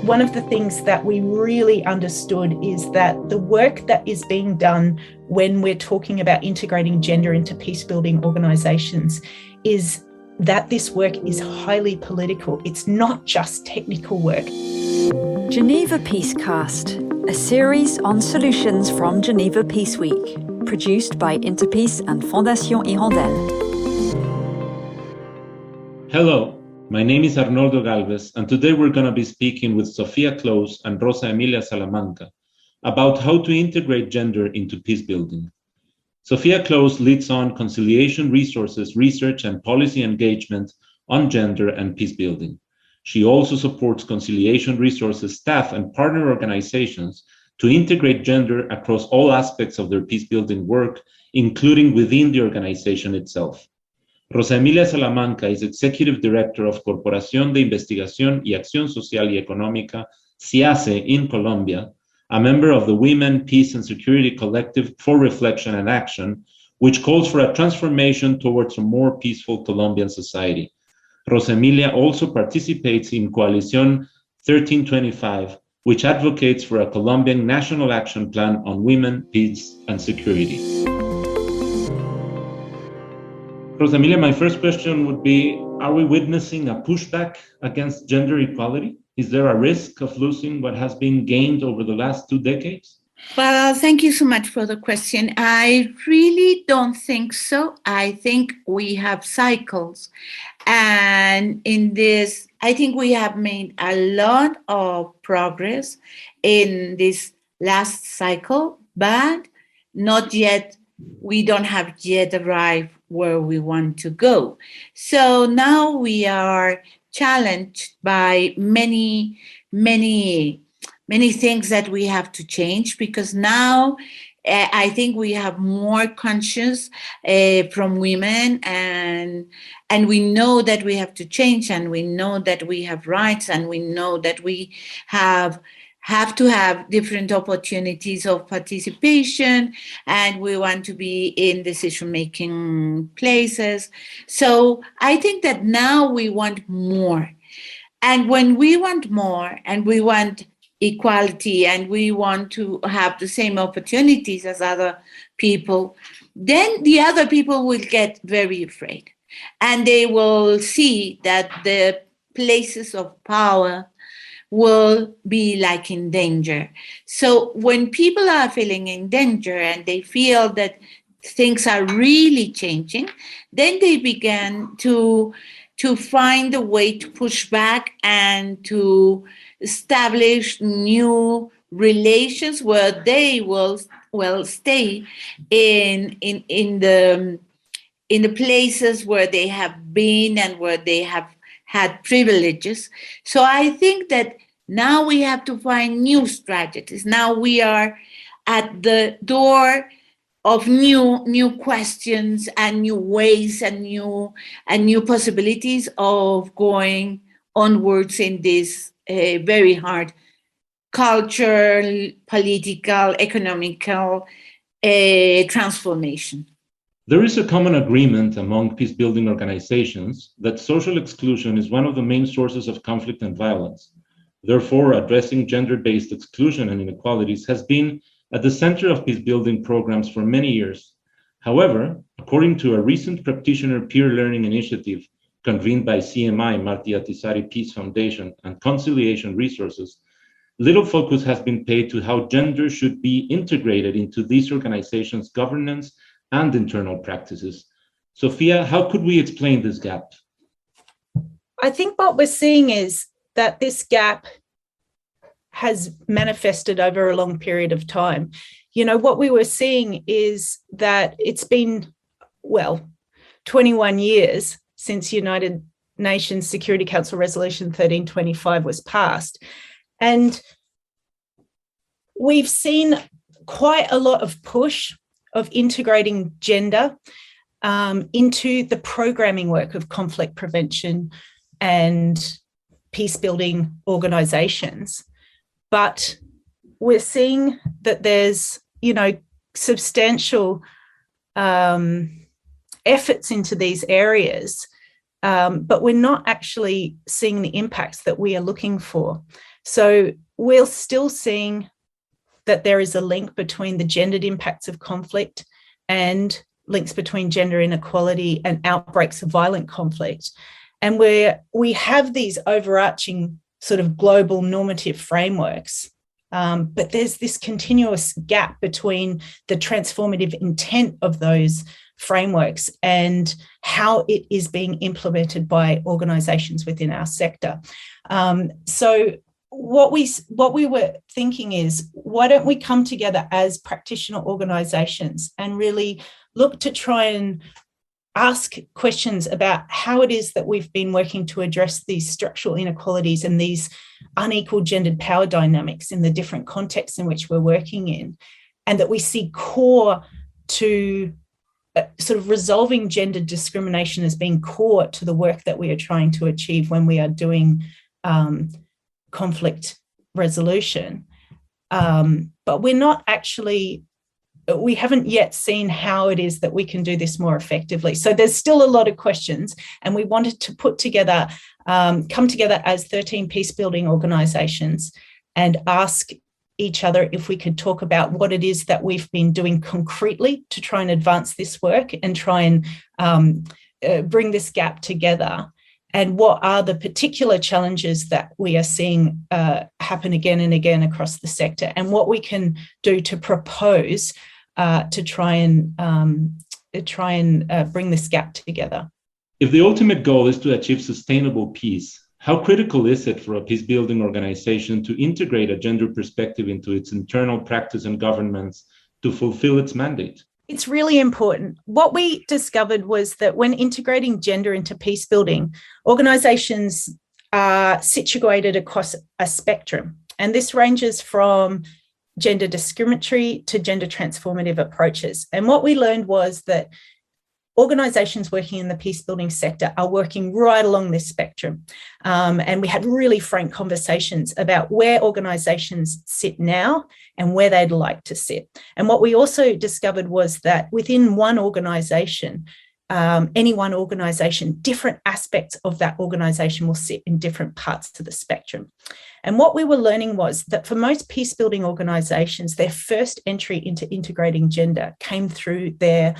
One of the things that we really understood is that the work that is being done when we're talking about integrating gender into peace-building organisations is that this work is highly political. It's not just technical work. Geneva Peace-Cast, a series on solutions from Geneva Peace Week, produced by Interpeace and Fondation Hirondelle. Hello, my name is Arnoldo Galvez, and today we're going to be speaking with Sophia Close and Rosa Emilia Salamanca about how to integrate gender into peace building. Sophia Close leads on conciliation resources, research, and policy engagement on gender and peace building. She also supports conciliation resources staff and partner organizations to integrate gender across all aspects of their peace building work, including within the organization itself. Rosa Emilia Salamanca is Executive Director of Corporación de Investigación y Acción Social y Económica, CIASE, in Colombia, a member of the Women, Peace and Security Collective for Reflection and Action, which calls for a transformation towards a more peaceful Colombian society. Rosa Emilia also participates in Coalición 1325, which advocates for a Colombian national action plan on women, peace, and security. Rosa Emilia, my first question would be, are we witnessing a pushback against gender equality? Is there a risk of losing what has been gained over the last 2 decades? Well, thank you so much for the question. I really don't think so. I think we have cycles. And in this, I think we have made a lot of progress in this last cycle, but not yet. We don't have yet arrived where we want to go. So now we are challenged by many things that we have to change, because now I think we have more conscious from women, and we know that we have to change, and we know that we have rights, and we know that we have to have different opportunities of participation, and we want to be in decision-making places. So I think that now we want more. And when we want more, and we want equality, and we want to have the same opportunities as other people, then the other people will get very afraid. And they will see that the places of power will be like in danger. So when people are feeling in danger and they feel that things are really changing, then they begin to find a way to push back and to establish new relations where they will stay in the places where they have been and where they have had privileges. So I think that now we have to find new strategies. Now we are at the door of new questions and new ways and new possibilities of going onwards in this very hard cultural, political, economical transformation. There is a common agreement among peace-building organizations that social exclusion is one of the main sources of conflict and violence. Therefore, addressing gender-based exclusion and inequalities has been at the center of peace-building programs for many years. However, according to a recent practitioner peer learning initiative convened by CMI, Marti Attisari Peace Foundation, and Conciliation Resources, little focus has been paid to how gender should be integrated into these organizations' governance and internal practices. Sophia, how could we explain this gap? I think what we're seeing is that this gap has manifested over a long period of time. You know, what we were seeing is that it's been, 21 years since United Nations Security Council Resolution 1325 was passed. And we've seen quite a lot of push of integrating gender into the programming work of conflict prevention and peace-building organizations. But we're seeing that there's, substantial efforts into these areas, but we're not actually seeing the impacts that we are looking for. So we're still seeing that there is a link between the gendered impacts of conflict and links between gender inequality and outbreaks of violent conflict. And where we have these overarching sort of global normative frameworks, but there's this continuous gap between the transformative intent of those frameworks and how it is being implemented by organisations within our sector. So what we were thinking is, why don't we come together as practitioner organisations and really look to try and ask questions about how it is that we've been working to address these structural inequalities and these unequal gendered power dynamics in the different contexts in which we're working in, and that we see core to sort of resolving gender discrimination as being core to the work that we are trying to achieve when we are doing conflict resolution. But we're not actually, we haven't yet seen how it is that we can do this more effectively. So there's still a lot of questions, and we wanted to put together, come together as 13 peace-building organisations and ask each other if we could talk about what it is that we've been doing concretely to try and advance this work and try and bring this gap together, and what are the particular challenges that we are seeing happen again and again across the sector, and what we can do to propose to try and bring this gap together. If the ultimate goal is to achieve sustainable peace, how critical is it for a peace-building organization to integrate a gender perspective into its internal practice and governance to fulfill its mandate? It's really important. What we discovered was that when integrating gender into peace building, organisations are situated across a spectrum. And this ranges from gender discriminatory to gender transformative approaches. And what we learned was that organisations working in the peace building sector are working right along this spectrum. And we had really frank conversations about where organisations sit now and where they'd like to sit. And what we also discovered was that within one organisation, any one organisation, different aspects of that organisation will sit in different parts of the spectrum. And what we were learning was that for most peace building organisations, their first entry into integrating gender came through their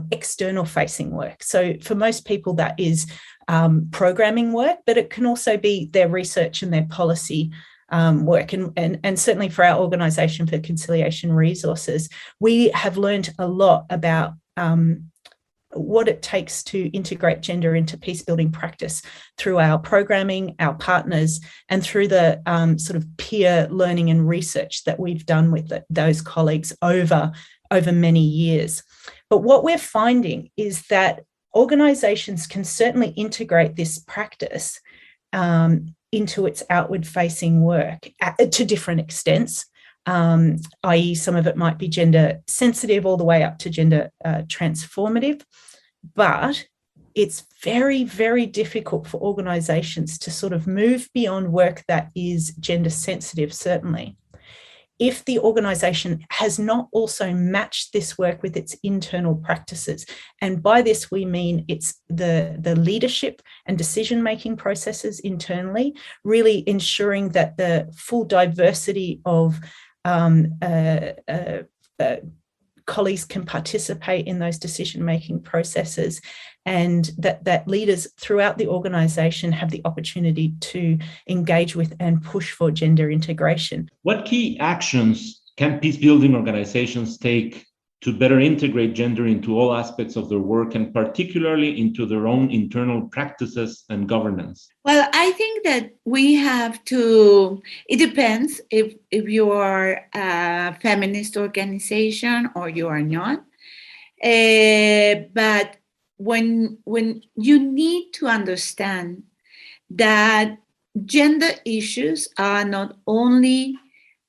external facing work. So for most people, that is programming work, but it can also be their research and their policy work. And certainly for our organisation for Conciliation Resources, we have learned a lot about what it takes to integrate gender into peace building practice through our programming, our partners, and through the sort of peer learning and research that we've done with those colleagues over many years. But what we're finding is that organisations can certainly integrate this practice into its outward-facing work to different extents, i.e. some of it might be gender sensitive all the way up to gender transformative. But it's very, very difficult for organisations to sort of move beyond work that is gender sensitive, certainly, if the organisation has not also matched this work with its internal practices. And by this, we mean it's the leadership and decision-making processes internally, really ensuring that the full diversity of colleagues can participate in those decision-making processes, and that leaders throughout the organisation have the opportunity to engage with and push for gender integration. What key actions can peace-building organizations take to better integrate gender into all aspects of their work, and particularly into their own internal practices and governance? Well, I think that we have to, it depends if you are a feminist organization or you are not. But when you need to understand that gender issues are not only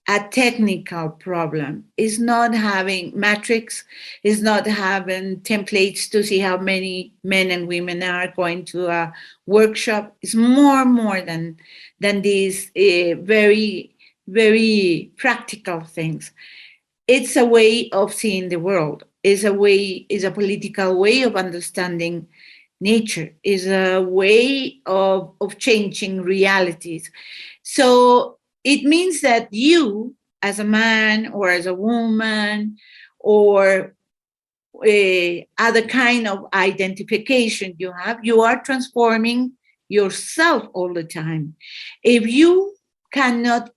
a technical problem, it's not having metrics, it's not having templates to see how many men and women are going to a workshop. It's more than these very, very practical things. It's a way of seeing the world. Is a political way of understanding nature, is a way of changing realities. So it means that you, as a man or as a woman, or other kind of identification you are transforming yourself all the time. If you cannot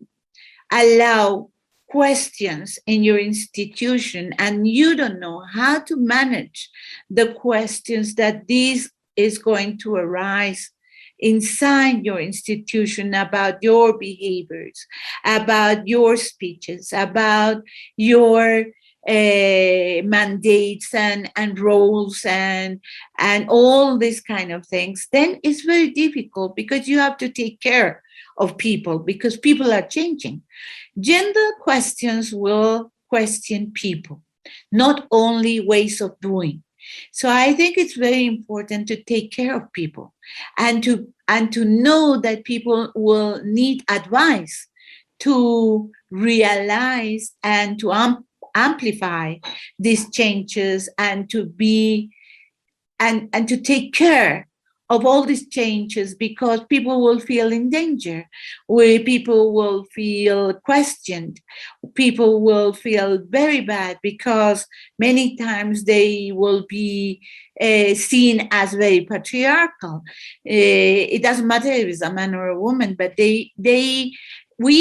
allow questions in your institution and you don't know how to manage the questions that this is going to arise inside your institution about your behaviors, about your speeches, about your mandates and roles and all these kind of things, then it's very difficult because you have to take care of people because people are changing. Gender questions will question people, not only ways of doing. So I think it's very important to take care of people and to know that people will need advice to realize and to amplify these changes and to be and to take care of all these changes, because people will feel in danger, where people will feel questioned, people will feel very bad because many times they will be seen as very patriarchal. It doesn't matter if it's a man or a woman, but we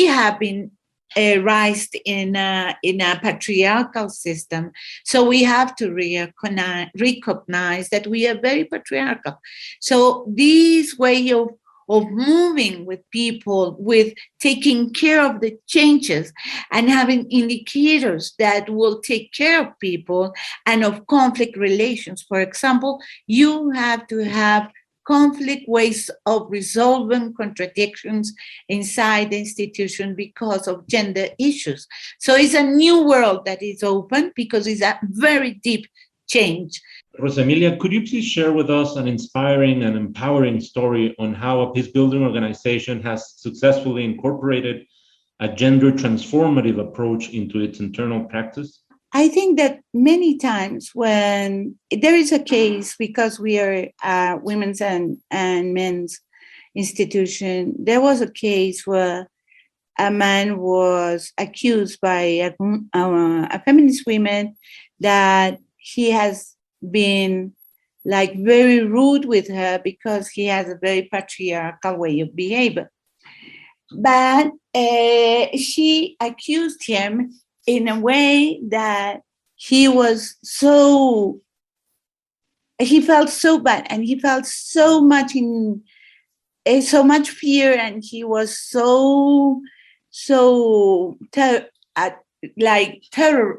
have been raised in a patriarchal system, so we have to recognize that we are very patriarchal. So this way of moving with people, with taking care of the changes and having indicators that will take care of people and of conflict relations. For example, you have to have conflict ways of resolving contradictions inside the institution because of gender issues. So it's a new world that is open because it's a very deep change. Rosa Emilia, could you please share with us an inspiring and empowering story on how a peace-building organization has successfully incorporated a gender transformative approach into its internal practice? I think that many times when there is a case, because we are a women's and men's institution, there was a case where a man was accused by a feminist woman that he has been like very rude with her because he has a very patriarchal way of behavior. But she accused him in a way that he felt so bad, and he felt so much fear, and he was terror.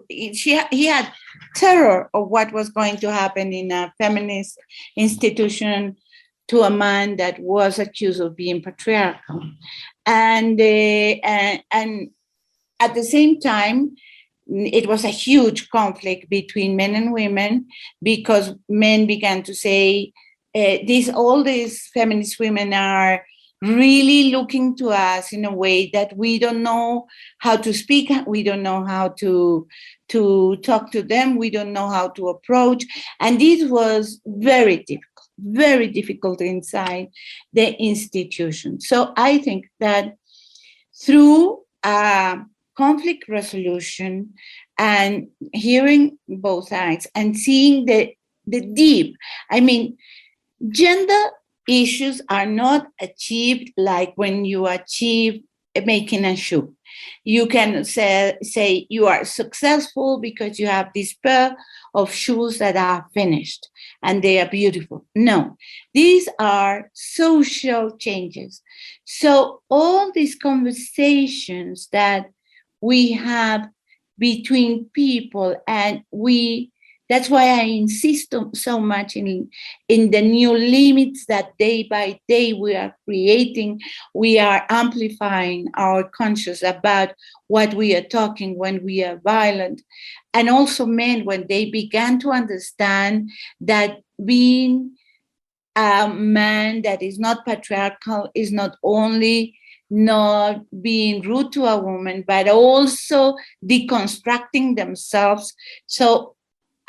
He had terror of what was going to happen in a feminist institution to a man that was accused of being patriarchal, and at the same time, it was a huge conflict between men and women, because men began to say, all these feminist women are really looking to us in a way that we don't know how to speak, we don't know how to talk to them, we don't know how to approach. And this was very difficult inside the institution. So I think that through conflict resolution and hearing both sides and seeing the deep, gender issues are not achieved like when you achieve making a shoe. You can say you are successful because you have this pair of shoes that are finished and they are beautiful. No, these are social changes. So all these conversations that we have between people, and that's why I insist so much in the new limits that day by day we are creating. We are amplifying our conscious about what we are talking when we are violent. And also men, when they began to understand that being a man that is not patriarchal is not only not being rude to a woman, but also deconstructing themselves. So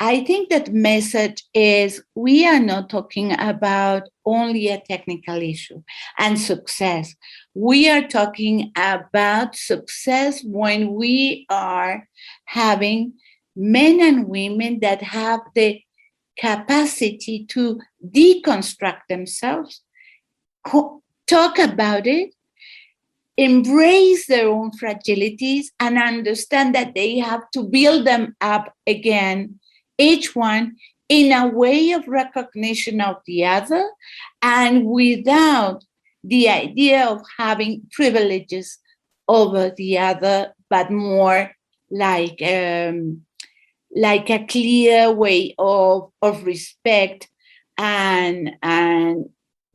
I think that message is we are not talking about only a technical issue and success. We are talking about success when we are having men and women that have the capacity to deconstruct themselves, talk about it, embrace their own fragilities, and understand that they have to build them up again, each one in a way of recognition of the other and without the idea of having privileges over the other, but more like a clear way of respect and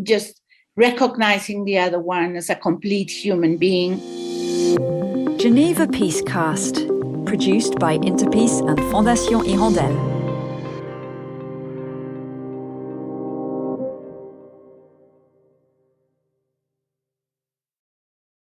just recognizing the other one as a complete human being. Geneva Peace-Cast, produced by Interpeace and Fondation Hirondelle.